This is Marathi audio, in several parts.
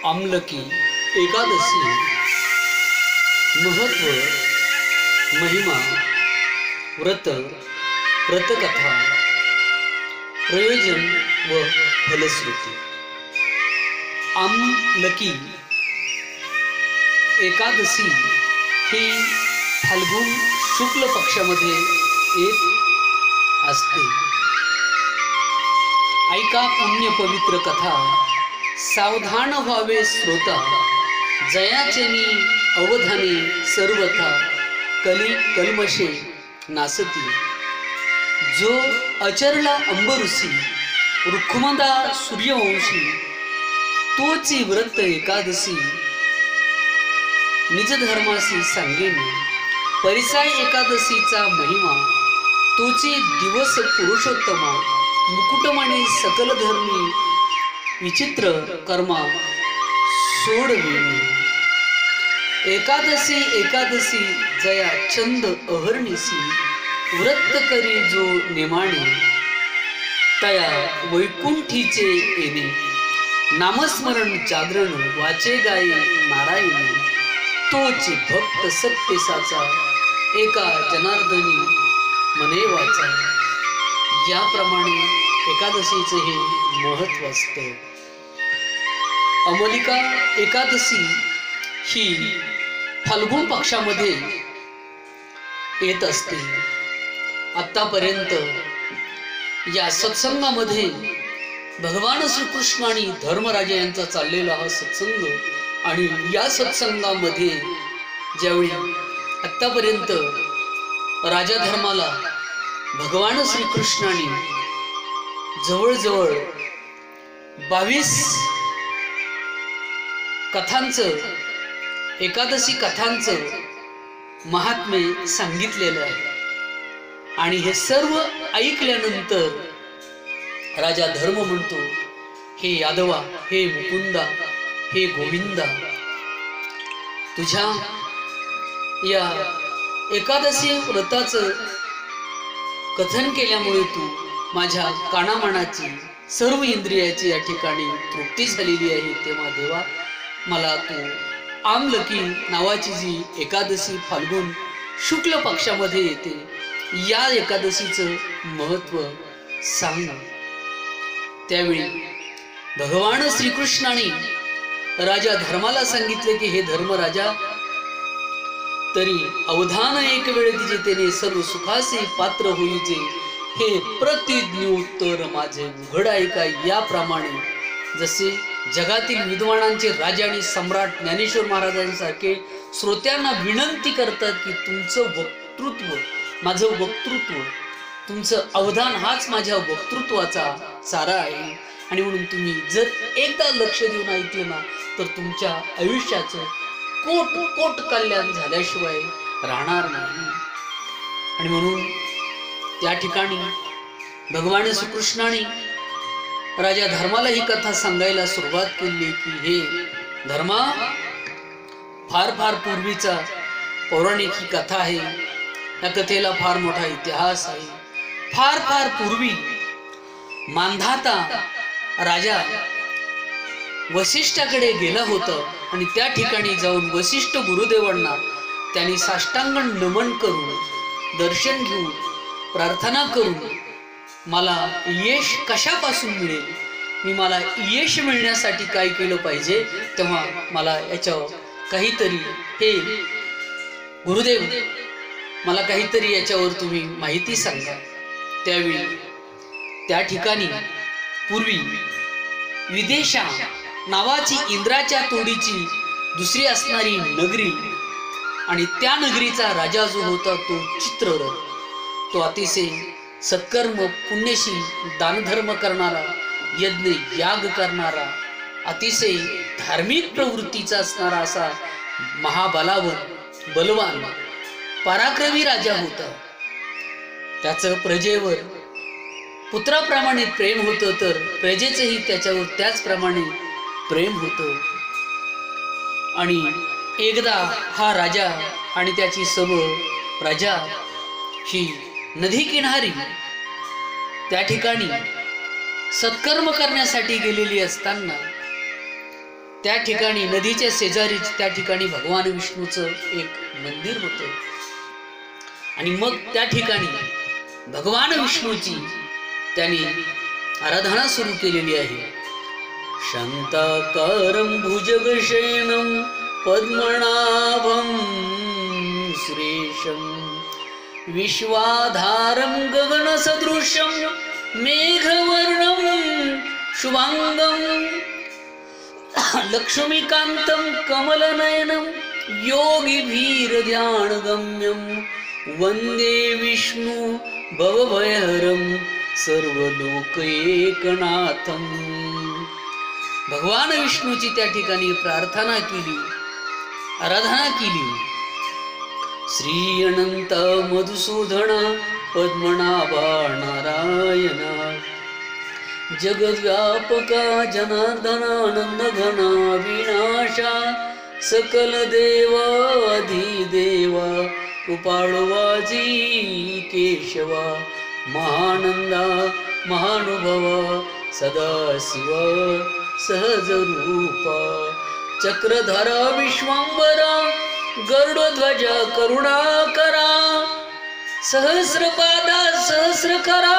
आमलकी एकादशी महत्व, महिमा, व्रत, व्रतकथा, प्रयोजन व फलश्रुती। आमलकी एकादशी ही फाल्गुन शुक्ल पक्षामध्ये येत असते। ऐका पुण्य पवित्र कथा, सावधान व्हावे श्रोता, जयाचेनी अवधाने सर्वथा, कली कल्मशे नासती। जो अचरला अंबऋषी, रुक्मदा सूर्यवंशी, तोची व्रत एकादशी, निज धर्मासी सांगेन। परिसाय एकादशीचा महिमा, तोची दिवस पुरुषोत्तमा, मुकुटमणी सकल धर्मी, विचित्र कर्मा सोडविणी। एकादशी एकादशी जया चंद अहर्निसी, व्रत करी जो नेमाणे, तया वैकुंठीचे येणे। नामस्मरण जागरण वाचे गाये नारायणी, तोची भक्त सत्य साचा, एका जनार्दनी मने वाचा। याप्रमाणे एकादशीचे हे महत्व असते। अमलिका एकादशी ही फाल्गुन पक्षामध्ये येत असते। आतापर्यंत या सत्संगामध्ये भगवान श्रीकृष्ण आणि धर्मराजा यांचा चाललेला हा सत्संग, आणि या सत्संगामध्ये ज्यावेळी आतापर्यंत राजा धर्माला भगवान श्रीकृष्णाने जवळजवळ 22 कथांचं, एकादशी कथांचं महात्म्य सांगितलेलं आहे। आणि हे सर्व ऐकल्यानंतर राजा धर्म म्हणतो, हे यादवा, हे मुकुंदा, हे गोविंदा, तुझ्या या एकादशी व्रताचं कथन केल्यामुळे तू माझ्या कानामनाची सर्व इंद्रियाची या ठिकाणी तृप्ती झालेली आहे। तेव्हा देवा, मला तू आमलकी नावाची जी एकादशी फाल्गुन शुक्ल पक्षामध्ये येते, या एकादशीचं महत्व सांग। त्यावेळी भगवान श्रीकृष्णाने राजा धर्माला सांगितले की हे धर्मराजा, तरी अवधान एक वेळ दिजे तेने सर्व सुखासी पात्र होईचे, हे प्रतिज्ञोत्तर माझे उघड ऐका। याप्रमाणे जसे जगातील विद्वानांचे राजा आणि सम्राट ज्ञानेश्वर महाराजांसारखे श्रोत्यांना विनंती करतात की तुमचं वक्तृत्व, माझं वक्तृत्व, तुमचं अवधान हाच माझ्या वक्तृत्वाचा चारा आहे, आणि म्हणून तुम्ही जर एकदा लक्ष देऊन ऐकलं ना, तर तुमच्या आयुष्याचं कोट कोट कल्याण झाल्याशिवाय राहणार नाही। आणि म्हणून त्या ठिकाणी भगवान श्रीकृष्णाने राजा धर्माला ही कथा सांगायला सुरुवात केली की हे धर्मा, फार फार पूर्वीचा पौराणिक ही कथा आहे। या कथेला फार मोठा इतिहास आहे। फार फार पूर्वी मांधाता राजा वसिष्ठाकडे गेला होता, आणि त्या ठिकाणी जाऊन वसिष्ठ गुरुदेवांना त्यांनी साष्टांग नमन करून, दर्शन घेऊन, प्रार्थना करून, मला यश कशापासून मिळेल, मी मला यश मिळण्यासाठी काय केलं पाहिजे, तेव्हा मला याच्यावर काहीतरी, हे गुरुदेव, मला काहीतरी याच्यावर तुम्ही माहिती सांगा। त्यावेळी त्या ठिकाणी पूर्वी विदेशा नावाची इंद्राच्या तोडीची दुसरी असणारी नगरी, आणि त्या नगरीचा राजा जो होता तो चित्ररथ, तो अतिशय सत्कर्म, पुण्यशील, दानधर्म करणारा, यज्ञ याग करणारा, अतिशय धार्मिक प्रवृत्तीचा असणारा असा महाबलावर, बलवान, पराक्रमी राजा होता। त्याचं प्रजेवर पुत्राप्रमाणे प्रेम होतं, तर प्रजेचंही त्याच्यावर त्याचप्रमाणे प्रेम होतं। आणि एकदा हा राजा आणि त्याची सर्व प्रजा ही नदी किनारी त्या ठिकाणी सत्कर्म करण्यासाठी गेलेली असताना त्या ठिकाणी नदीच्या शेजारीच त्या ठिकाणी भगवान विष्णूचं एक मंदिर होतं. आणि मग त्या ठिकाणी भगवान विष्णूची त्याने आराधना सुरू केलेली आहे. शांताकारं भुजगशयनं पद्मनाभं सुरेशं विश्वाधारं गगनसदृशं मेघवर्णं शुभांगं लक्ष्मीकान्तं कमलनयनं योगिभिर्ध्यानगम्यं वन्दे विष्णु भवभयहरं सर्वलोकैकनाथं. भगवान विष्णूची त्या ठिकाणी प्रार्थना केली, आराधना केली. श्री अनंत मधुसूदन पद्मनाभा नारायणा जगद्व्यापका जनार्दनानंद घना विनाशा सकल देवाधिदेवा कृपाळवाजी केशवा महानंदा महानुभवा सदाशिव सहजरूपा चक्रधरा विश्वांबरा गरुडध्वजा करुणाकरा सहस्रपादा सहस्रकरा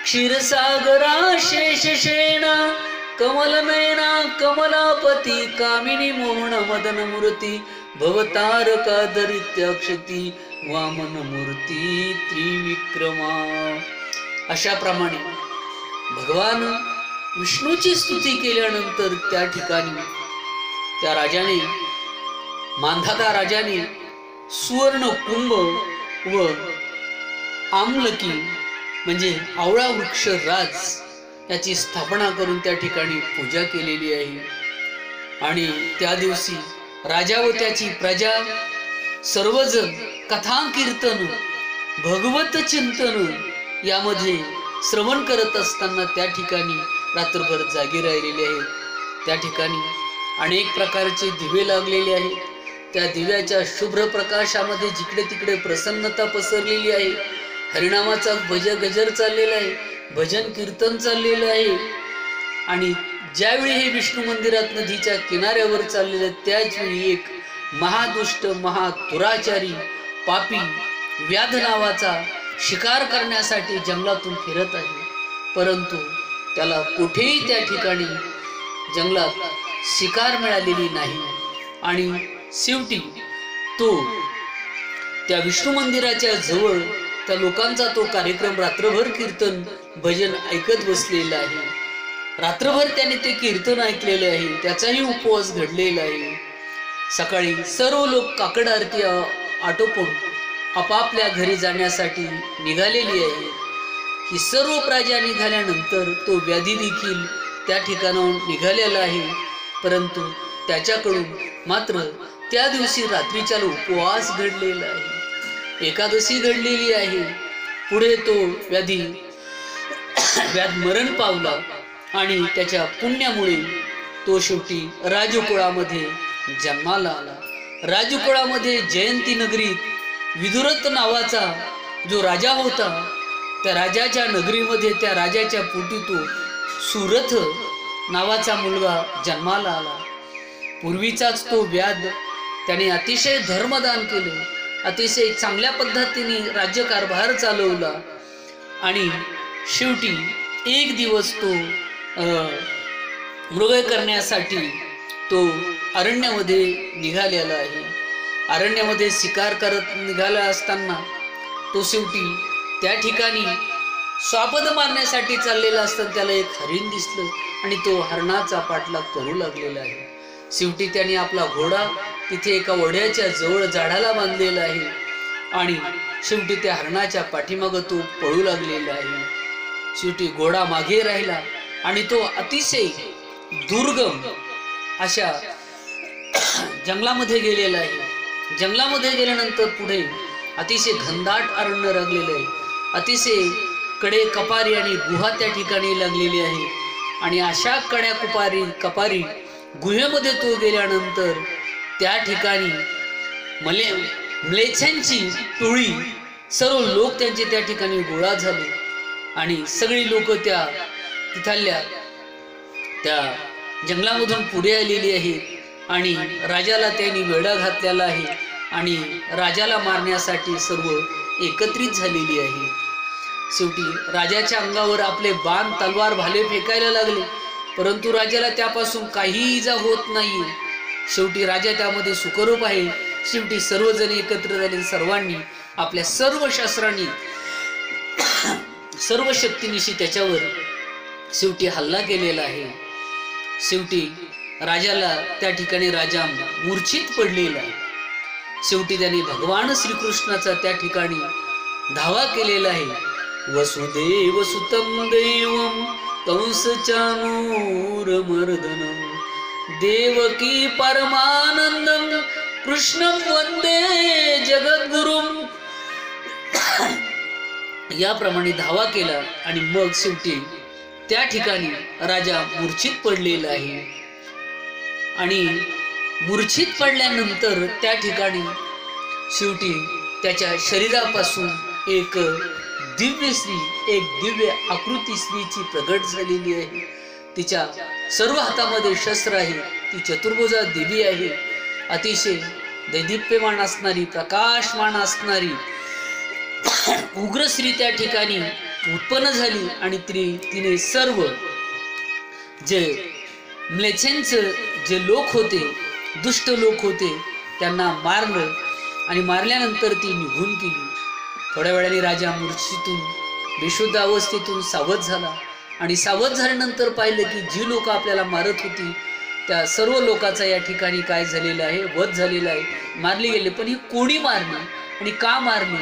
क्षीरसागरा शेषशेना कमलनयना कमलापती कामिनी मोहन मदन मूर्ती भवतारका दरित्याक्षती वामन मूर्ती त्रिविक्रमा. अशा प्रमाणे भगवान विष्णूची स्तुती केल्यानंतर त्या ठिकाणी त्या राजाने मांधाता राजाने सुवर्ण कुंभ व आमलकी म्हणजे आवळा वृक्ष राज याची स्थापना करून त्या ठिकाणी पूजा केलेली आहे. आणि त्या दिवशी राजा व त्याची प्रजा सर्वजण कथा कीर्तन भगवत चिंतन यामध्ये श्रवण करत असताना त्या ठिकाणी रात्रभर जागी राहिलेले आहेत. त्या ठिकाणी अनेक प्रकारचे दिवे लागलेले आहेत. त्या दिव्याच्या शुभ्र प्रकाशामध्ये जिकडे तिकडे प्रसन्नता पसरलेली आहे. हरिनामाचा गजर चाललेला आहे, भजन कीर्तन चाललेलं आहे. आणि ज्यावेळी हे विष्णू मंदिरात नदीच्या किनाऱ्यावर चाललेलं त्याच वेळी एक महादुष्ट महादुराचारी पापी व्याध नावाचा शिकार करण्यासाठी जंगलातून फिरत आहे. परंतु त्याला कुठेही त्या ठिकाणी जंगलात शिकार मिळालेली नाही. आणि शेवटी तो त्या विष्णू मंदिराच्या जवळ त्या लोकांचा तो कार्यक्रम रात्रभर कीर्तन भजन ऐकत बसलेला आहे. रात्रभर त्याने ते कीर्तन ऐकलेले आहे, त्याचाही उपवास घडलेला आहे. सकाळी सर्व लोक काकड आरती आटोपून आपापल्या घरी जाण्यासाठी निघालेली आहे. ही सर्व प्रजा निघाल्यानंतर तो व्याधी देखील त्या ठिकाणाहून निघालेला आहे. परंतु त्याच्याकडून मात्र त्या दिवशी रात्रीच्या उपवास घडलेला आहे, एकादशी घडलेली आहे. पुढे तो व्याध मरण पावला आणि त्याच्या पुण्यामुळे तो शेवटी राजकुळामध्ये जन्माला आला. राजकुळामध्ये जयंती नगरीत विदुरथ नावाचा जो राजा होता, त्या राजाच्या नगरीमध्ये त्या राजाच्या पोटी तो सुरथ नावाचा मुलगा जन्माला आला. पूर्वीचाच तो व्याध त्याने अतिशय धर्मदान केले, अतिशय चांगल्या पद्धतीने राज्यकारभार चालवला. आणि शेवटी एक दिवस तो मृग करण्यासाठी तो अरण्यामध्ये निघालेला आहे. अरण्यामध्ये शिकार करत निघाला असताना तो शेवटी त्या ठिकाणी स्वापद मारण्यासाठी चाललेला असताना त्याला एक हरिण दिसलं आणि तो हरणाचा पाठलाग करू लागलेला आहे. शेवटी त्याने आपला घोडा तिथे एका वड्याच्या जवळ झाडाला बांधलेला आहे आणि शेवटी त्या हरणाच्या पाठीमागं तो पळू लागलेला आहे. शेवटी घोडा मागे राहिला आणि तो अतिशय दुर्गम अशा जंगलामध्ये गेलेला आहे. जंगलामध्ये गेल्यानंतर पुढे अतिशय घनदाट अरण्य लागलेलं आहे. अतिशय कडे कपारी आणि गुहा त्या ठिकाणी लागलेली आहे. आणि अशा कड्या कपारी गुहेमध्ये तो गेल्यानंतर त्या ठिकाणी म्लेच्छांची टोळी सर्व लोक त्यांचे त्या ठिकाणी गोळा झाले आणि सगळी लोक त्या तिथल्या त्या जंगलामधून पुढे आलेली आहेत आणि राजाला त्यांनी वेढा घातलेला आहे आणि राजाला मारण्यासाठी सर्व एकत्रित झालेली आहे. शेवटी राजाच्या अंगावर आपले बाण तलवार भाले फेकायला लागले, परंतु राजाला त्यापासून काही इजा होत नाही. शेवटी राजा त्यामध्ये सुखरूप आहे. शेवटी सर्वजण एकत्र झाले, सर्वांनी आपल्या सर्व शस्त्रांनी सर्व शक्तीनिशी त्याच्यावर शेवटी हल्ला केलेला आहे. शेवटी राजाला त्या ठिकाणी राजा मूर्छित पडलेला आहे. शेवटी त्याने भगवान श्रीकृष्णाचा त्या ठिकाणी धावा केलेला आहे. वसुदेव सुतं देवं कंस चाणूरमर्दनं देवकी परमानंदं कृष्णं वंदे जगद्गुरुं. याप्रमाणे धावा केला आणि मग शेवटी त्या ठिकाणी राजा मूर्छित पडलेला आहे. आणि मूर्छित पडल्यानंतर त्या ठिकाणी शेवटी त्याच्या शरीरापासून एक दिव्य स्त्री, एक दिव्य आकृती स्त्रीची प्रगट झालेली आहे. तिच्या सर्व हातामध्ये शस्त्र आहे. ती चतुर्भुजा देवी आहे. अतिशय दैदिप्यमान असणारी, प्रकाशमान असणारी उग्र स्त्री त्या ठिकाणी उत्पन्न झाली आणि तिने सर्व जे म्लेच्छांचे जे लोक होते, दुष्ट लोक होते, त्यांना मारलं आणि मारल्यानंतर ती निघून गेली. थोड्या वेळाने राजा मूर्छेतून बेशुद्ध अवस्थेतून सावध झाला आणि सावध झाल्यानंतर पाहिलं की जी लोक आपल्याला मारत होती त्या सर्व लोकांचा या ठिकाणी काय झालेलं आहे, वध झालेला आहे, मारले गेले. पण ही कोणी मारली आणि का मारली?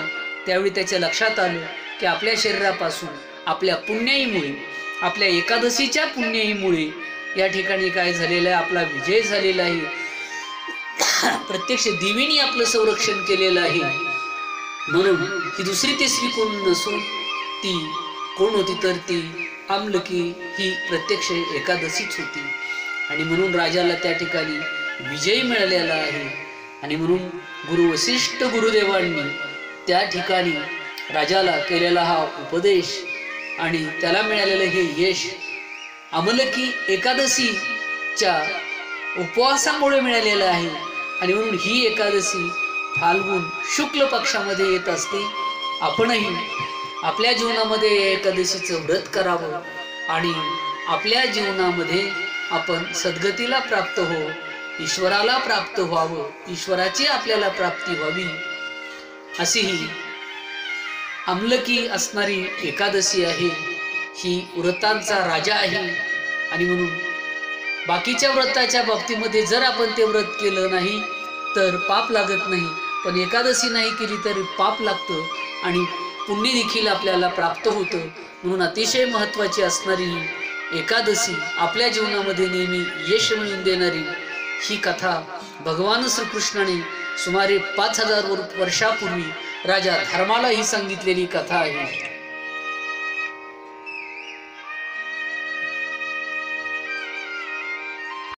त्यावेळी त्याच्या लक्षात आलं की आपल्या शरीरापासून आपल्या पुण्याईमुळे, आपल्या एकादशीच्या पुण्याईमुळे या ठिकाणी काय झालेलं आहे, आपला विजय झालेला आहे. प्रत्यक्ष देवीने आपलं संरक्षण केलेलं आहे. म्हणून ही दुसरी तिसरी कोण नसून ती कोण होती तर ती आमलकी ही प्रत्यक्ष एकादशीच होती. आणि म्हणून राजाला त्या ठिकाणी विजय मिळालेला आहे. आणि म्हणून गुरु वसिष्ठ गुरुदेवांनी त्या ठिकाणी राजाला केलेला हा उपदेश आणि त्याला मिळालेलं हे यश आमलकी एकादशीच्या उपवासामुळे मिळालेलं आहे. आणि म्हणून ही एकादशी फाल्गुन शुक्ल पक्षामध्ये येत असते. आपणही आपल्या जीवनामध्ये एकादशीचं व्रत करावं आणि आपल्या जीवनामध्ये आपण सद्गतीला प्राप्त हो, ईश्वराला प्राप्त व्हावं, ईश्वराची आपल्याला प्राप्ती व्हावी, अशी ही आमलकी असणारी एकादशी आहे. ही व्रतांचा राजा आहे. आणि म्हणून बाकीच्या व्रताच्या बाबतीमध्ये जर आपण ते व्रत केलं नाही तर पाप लागत नाही, पण एकादशी नाही केली तरी पाप लागतं आणि पुण्य देखील आपल्याला प्राप्त होतं. म्हणून अतिशय महत्त्वाची असणारी ही एकादशी आपल्या जीवनामध्ये नेहमी यश मिळवून देणारी ही कथा भगवान श्रीकृष्णाने सुमारे 5000 वर्षापूर्वी राजा धर्माला ही सांगितलेली कथा आहे.